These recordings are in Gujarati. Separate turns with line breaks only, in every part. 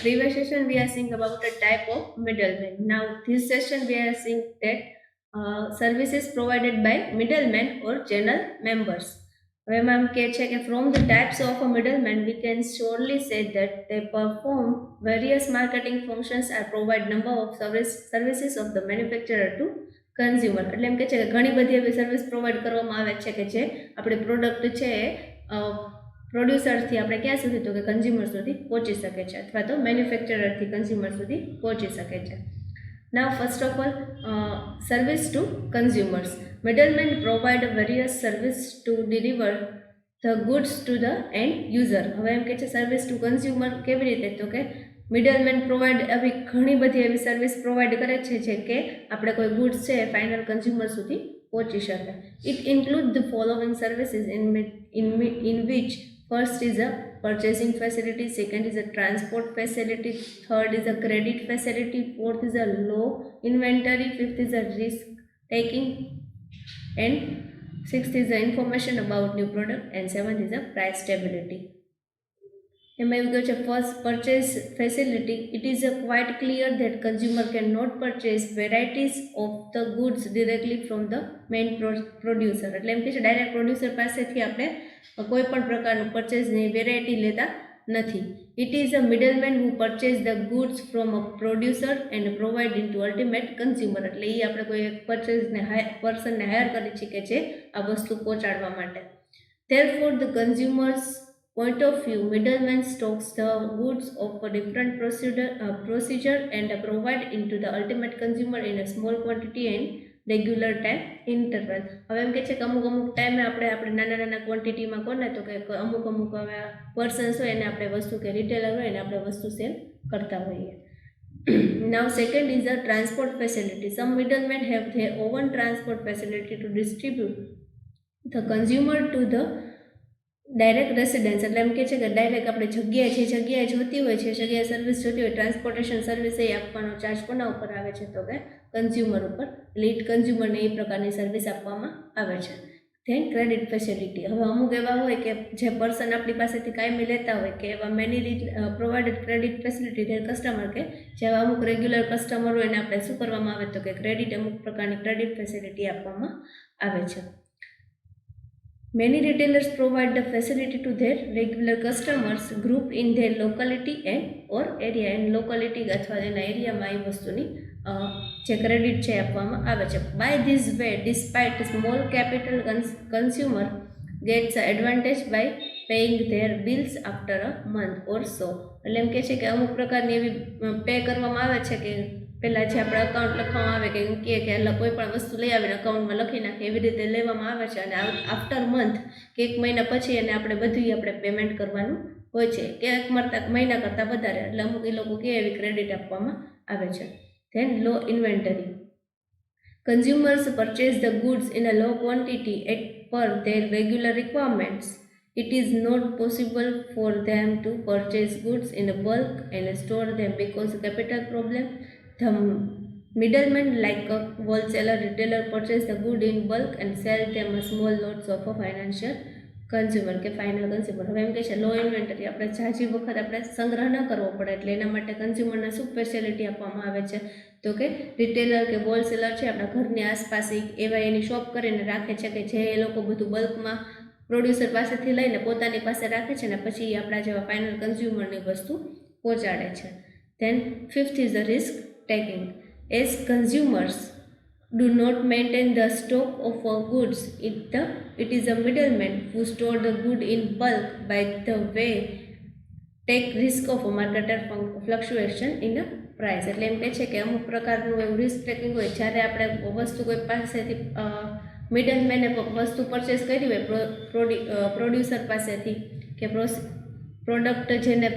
Previous session we are seeing about the type of middleman. Now this session we are seeing that services provided by middlemen or channel members. હવે એમાં એમ કહે છે કે from the types of a middleman we can surely say that they perform various marketing functions and provide number of services of the manufacturer to consumer. એટલે એમ કહે છે કે ઘણી બધી એવી સર્વિસ પ્રોવાઈડ કરવામાં આવે છે કે જે આપણી પ્રોડક્ટ છે પ્રોડ્યુસરથી આપણે ક્યાં સુધી તો કે કન્ઝ્યુમર સુધી પહોંચી શકે છે અથવા તો મેન્યુફેક્ચરરથી કન્ઝ્યુમર સુધી પહોંચી શકે છે. Now first of all, service to consumers. Middlemen provide various service to deliver the goods to the end user. હવે એમ કે છે સર્વિસ ટુ કન્ઝ્યુમર કેવી રીતે તો કે મિડલમેન પ્રોવાઈડ આવી ઘણી બધી એવી સર્વિસ પ્રોવાઈડ કરે છે જે કે આપણે કોઈ ગુડ્સ છે એ ફાઇનલ કન્ઝ્યુમર સુધી પહોંચી શકે. It include the following services in which first is a purchasing facility, second is a transport facility, third is a credit facility, fourth is a low inventory, fifth is a risk taking, and sixth is the information about new product, and seventh is a price stability. એમાં એવું કહ્યું છે first purchase facility. It is quite clear that consumer can not purchase varieties of the goods directly from the main producer. એટલે એમ કહે છે ડાયરેક્ટ પ્રોડ્યુસર પાસેથી આપણે કોઈ પણ પ્રકારનું પરચેઝની વેરાયટી લેતા નથી. It is a middleman who purchase the goods from a producer and provide in to ultimate consumer. એટલે એ આપણે કોઈ એક પર્સનને હાયર કરી છે કે જે આ વસ્તુ પહોંચાડવા માટે. Therefore, the consumer's point of view, middleman stocks the goods of a different procedure and provide into the ultimate consumer in a small quantity and regular time interval. હવે એમ કહે છે કે અમુક ટાઈમે આપણે નાના ક્વોન્ટિટીમાં કોને તો કે અમુક હવે પર્સન્સ હોય એને આપણે વસ્તુ કે રિટેલર હોય એને આપણે વસ્તુ સેલ કરતા હોઈએ. Now second is the transport facility. Some middlemen have their own transport facility to distribute the consumer to the direct residence. એટલે એમ કહે છે કે ડાયરેક્ટ આપણે જગ્યાએ જોતી હોય છે જગ્યાએ સર્વિસ જોતી હોય ટ્રાન્સપોર્ટેશન સર્વિસ એ આપવાનો ચાર્જ કોના ઉપર આવે છે તો કે કન્ઝ્યુમર ઉપર. એટલે એ કન્ઝ્યુમરને એ પ્રકારની સર્વિસ આપવામાં આવે છે. Then credit facility. હવે અમુક એવા હોય કે જે પર્સન આપણી પાસેથી કાયમી લેતા હોય કે એવા many provided credit facility there customer કે જેવા અમુક રેગ્યુલર કસ્ટમર હોય એને આપણે શું કરવામાં આવે તો કે ક્રેડિટ અમુક પ્રકારની ક્રેડિટ ફેસિલિટી આપવામાં આવે છે. Many retailers provide the facility to their regular customers grouped in their locality and or area. And locality અથવા એના એરિયામાં એ વસ્તુની જે ક્રેડિટ છે આપવામાં આવે છે. By this way, despite small capital, consumer gets advantage by paying their bills after a month or so. એટલે એમ કહે છે કે અમુક પ્રકારની એવી પે કરવામાં આવે છે કે પહેલાં જે આપણે અકાઉન્ટ લખવામાં આવે કે કહે કે એટલે કોઈ પણ વસ્તુ લઈ આવીને અકાઉન્ટમાં લખી નાખે એવી રીતે લેવામાં આવે છે અને આફ્ટર મંથ કે એક મહિના પછી એને આપણે બધું આપણે પેમેન્ટ કરવાનું હોય છે કે એક મહિના કરતાં વધારે. એટલે અમુક એ લોકો કે એવી ક્રેડિટ આપવામાં આવે છે. Then low inventory. Consumers purchase the goods in a low quantity at per their regular requirements. It is not possible for them to purchase goods in bulk and store them because capital problem. The middlemen like a wholesaler retailer purchase the good in bulk and sell them a small lots of a financial consumer કે ફાઇનલ કન્ઝ્યુમર. હવે એમ કહે છે લો ઇન્વેન્ટરી આપણે ઝાઝી વખત આપણે સંગ્રહ ન કરવો પડે એટલે એના માટે કન્ઝ્યુમરને શું ફેસિલિટી આપવામાં આવે છે તો કે રિટેલર કે હોલસેલર છે આપણા ઘરની આસપાસ એવા એની શોપ કરીને રાખે છે કે જે એ લોકો બધું બલ્કમાં પ્રોડ્યુસર પાસેથી લઈને પોતાની પાસે રાખે છે ને પછી આપણા જેવા ફાઇનલ કન્ઝ્યુમરની વસ્તુ પહોંચાડે છે. Then fifth is the risk taking. As consumers do not maintain the stock of goods, it is a middleman who store the good in bulk. By the way, take risk of a marketer fluctuation in the price. એટલે એમ કહે છે કે અમુક પ્રકારનું એવું રિસ્ક ટેકિંગ હોય જ્યારે આપણે વસ્તુ કોઈ પાસેથી મિડલમેને વસ્તુ પરચેસ કરી હોય પ્રોડ્યુસર પાસેથી કે પ્રોડક્ટ જેને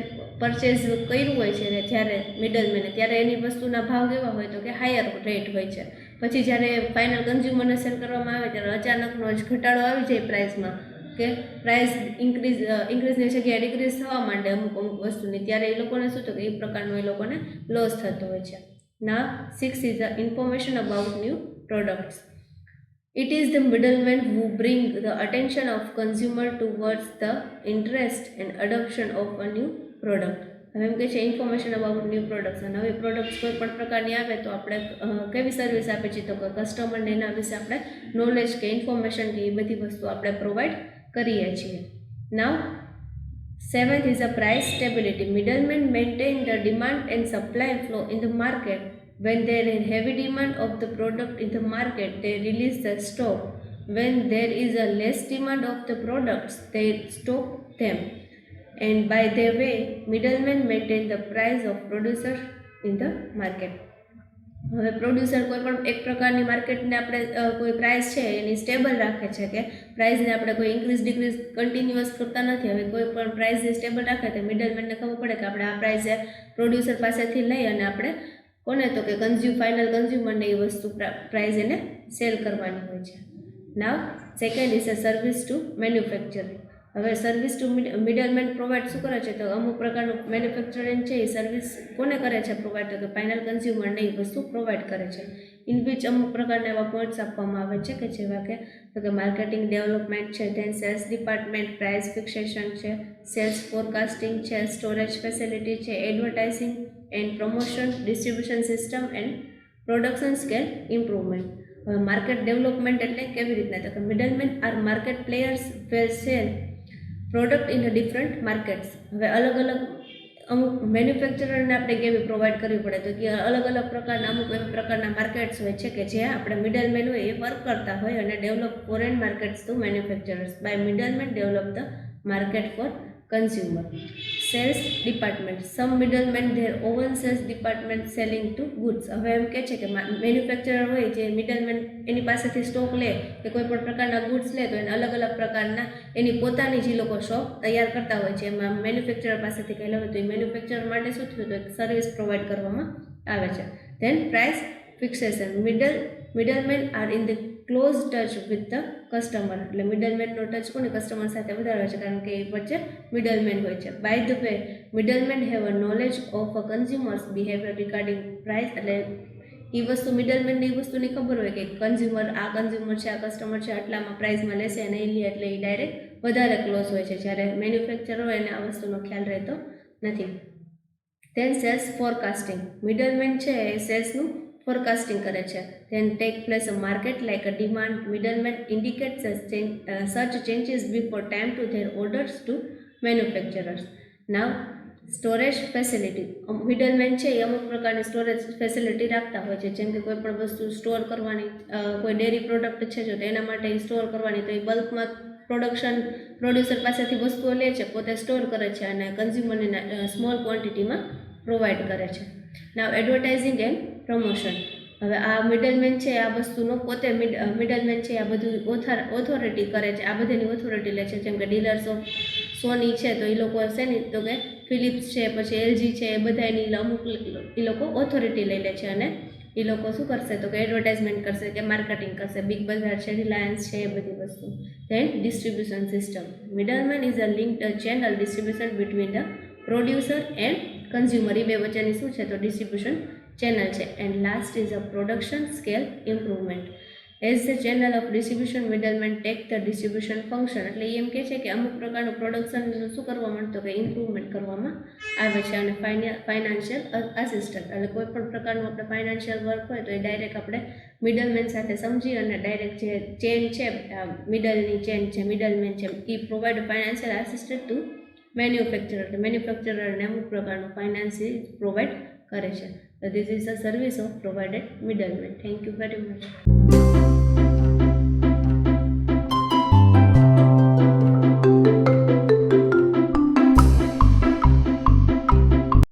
પરચેઝ કર્યું હોય છે ને જ્યારે મિડલમેને ત્યારે એની વસ્તુના ભાવ કેવા હોય તો કે હાયર રેટ હોય છે. પછી જ્યારે ફાઇનલ કન્ઝ્યુમરને સેલ કરવામાં આવે ત્યારે અચાનકનો જ ઘટાડો આવી જાય પ્રાઇસમાં કે પ્રાઇસ ઇન્ક્રીઝની જગ્યાએ ડિક્રીઝ થવા માંડે અમુક વસ્તુની ત્યારે એ લોકોને શું તો કે એ પ્રકારનો એ લોકોને લોસ થતો હોય છે. ના 6 is the information about new products. It is the middlemen who bring the attention of consumer towards the interest and adoption of a new product. હવે એમ કહે છે ઇન્ફોર્મેશન અબાઉટ ન્યૂ પ્રોડક્ટ્સ. નવી પ્રોડક્ટ્સ કોઈ પણ પ્રકારની આવે તો આપણે કેવી સર્વિસ આપે છે તો કે કસ્ટમરને એના વિશે આપણે નોલેજ કે ઇન્ફોર્મેશન કે એ બધી વસ્તુ આપણે પ્રોવાઈડ કરીએ છીએ. નાવ seventh is a price stability. Middlemen maintain the demand and supply flow in the market. When there is heavy demand of the product in the market, they release the stock. When there is a less demand of the products, they stock them. And by their way, middlemen maintain the price of producers in the market. હવે પ્રોડ્યુસર કોઈ પણ એક પ્રકારની માર્કેટને આપણે કોઈ પ્રાઇસ છે એની સ્ટેબલ રાખે છે કે પ્રાઇસને આપણે કોઈ ઇન્ક્રીઝ ડિક્રીઝ કન્ટિન્યુઅસ કરતા નથી. હવે કોઈ પણ પ્રાઇસને સ્ટેબલ રાખે તો મિડલમેનને ખબર પડે કે આપણે આ પ્રાઇસે પ્રોડ્યુસર પાસેથી લઈ અને આપણે કોને તો કે ફાઇનલ કન્ઝ્યુમરને એ વસ્તુ પ્રાઇસ એને સેલ કરવાની હોય છે. Now second is a service to manufacturing. હવે સર્વિસ ટુ મિડલમેન પ્રોવાઈડ શું કરે છે તો અમુક પ્રકારનું મેન્યુફેક્ચરિંગ છે એ સર્વિસ કોને કરે છે પ્રોવાઈડ તો કે ફાઇનલ કન્ઝ્યુમરને એ વસ્તુ પ્રોવાઈડ કરે છે. ઇન વિચ અમુક પ્રકારના એવા પોઈન્ટ્સ આપવામાં આવે છે કે જેવા કે તો કે માર્કેટિંગ ડેવલપમેન્ટ છે, then sales department, price fixation છે, સેલ્સ ફોરકાસ્ટિંગ છે, સ્ટોરેજ ફેસિલિટી છે, advertising and promotion, distribution system and production scale improvement. હવે માર્કેટ ડેવલપમેન્ટ એટલે કેવી રીતના તો કે middleman are market players well sell product in different markets. હવે અલગ અલગ અમુક મેન્યુફેક્ચરરને આપણે કેવી પ્રોવાઈડ કરવી પડે તો કે અલગ અલગ પ્રકારના અમુક એવા પ્રકારના માર્કેટ્સ હોય છે કે જ્યાં આપણે મિડલમેન હોય એ વર્ક કરતા હોય અને develop foreign markets to manufacturers. By middleman develop the market for consumer. Sales department. Some middleman their own sales department selling to goods. હવે એમ કહે છે કે મેન્યુફેક્ચરર હોય જે મિડલમેન એની પાસેથી સ્ટોક લે કે કોઈ પણ પ્રકારના ગુડ્સ લે તો એને અલગ અલગ પ્રકારના એની પોતાની જે લોકો શોપ તૈયાર કરતા હોય છે એમાં મેન્યુફેક્ચરર પાસેથી કંઈ લેવું તો એ મેન્યુફેક્ચરર માટે શું થયું તો એક સર્વિસ પ્રોવાઈડ કરવામાં આવે છે. Then price fixation. Middleman are in the close touch with the customer. એટલે મિડલમેનનો ટચ કોની કસ્ટમર સાથે વધારે હોય છે કારણ કે એ વચ્ચે મિડલમેન હોય છે. By the way middleman have a knowledge of a consumers behaviour regarding price. એટલે એ વસ્તુ મિડલમેનને એ વસ્તુની ખબર હોય કે કન્ઝ્યુમર આ કસ્ટમર છે આટલામાં પ્રાઇસમાં લેશે અને એ લે એટલે એ ડાયરેક્ટ વધારે ક્લોઝ હોય છે, જ્યારે મેન્યુફેક્ચરર હોય એને આ વસ્તુનો ખ્યાલ રહેતો નથી. Than cells forecasting. મિડલમેન છે એ સેલ્સનું ફોરકાસ્ટિંગ કરે છે. Then take place a market like a demand. Middleman indicates such changes before time to their orders to manufacturers. Now storage facility. Middleman છે એ અમુક પ્રકારની સ્ટોરેજ ફેસિલિટી રાખતા હોય છે, જેમ કે કોઈ પણ વસ્તુ સ્ટોર કરવાની, કોઈ ડેરી પ્રોડક્ટ છે જો તો એના માટે સ્ટોર કરવાની તો એ બલ્કમાં પ્રોડ્યુસર પાસેથી વસ્તુઓ લે છે, પોતે સ્ટોર કરે છે અને કન્ઝ્યુમરને સ્મોલ ક્વોન્ટિટીમાં પ્રોવાઈડ કરે છે. નાવ એડવર્ટાઇઝિંગ એન્ડ પ્રમોશન. હવે આ મિડલમેન છે આ વસ્તુનો પોતે મિડલમેન છે આ બધું ઓથોરિટી કરે છે, આ બધાની ઓથોરિટી લે છે. જેમ કે ડીલર્સ ઓફ સોની છે તો એ લોકો છે ને તો કે ફિલિપ્સ છે પછી એલજી છે એ બધા એની અમુક એ લોકો ઓથોરિટી લઈ લે છે અને એ લોકો શું કરશે તો કે એડવર્ટાઇઝમેન્ટ કરશે કે માર્કેટિંગ કરશે. બિગ બજાર છે, રિલાયન્સ છે એ બધી વસ્તુ. Then distribution system. Middleman is a linked channel distribution between the producer and consumer. એ બે વચ્ચેની શું છે તો ડિસ્ટ્રીબ્યુશન ચેનલ છે. And last is a production scale improvement. As the channel of distribution middleman take the distribution function. એટલે એમ કહે છે કે અમુક પ્રકારનું પ્રોડક્શન શું કરવા માંડતો કે ઇમ્પ્રુવમેન્ટ કરવામાં આવે છે. અને ફાઇનાન્શિયલ આસિસ્ટન્ટ. એટલે કોઈ પણ પ્રકારનું આપણે ફાઇનાન્શિયલ વર્ક હોય તો એ ડાયરેક્ટ આપણે મિડલમેન સાથે સમજી અને ડાયરેક્ટ જે ચેન છે મિડલની ચેન છે મિડલમેન છે એ provide financial assistant to manufacturer. એટલે મેન્યુફેક્ચરરને અમુક પ્રકારનું ફાઇનાન્સિયલ પ્રોવાઈડ કરે છે. So this is the service of provided middleman. Thank you very much.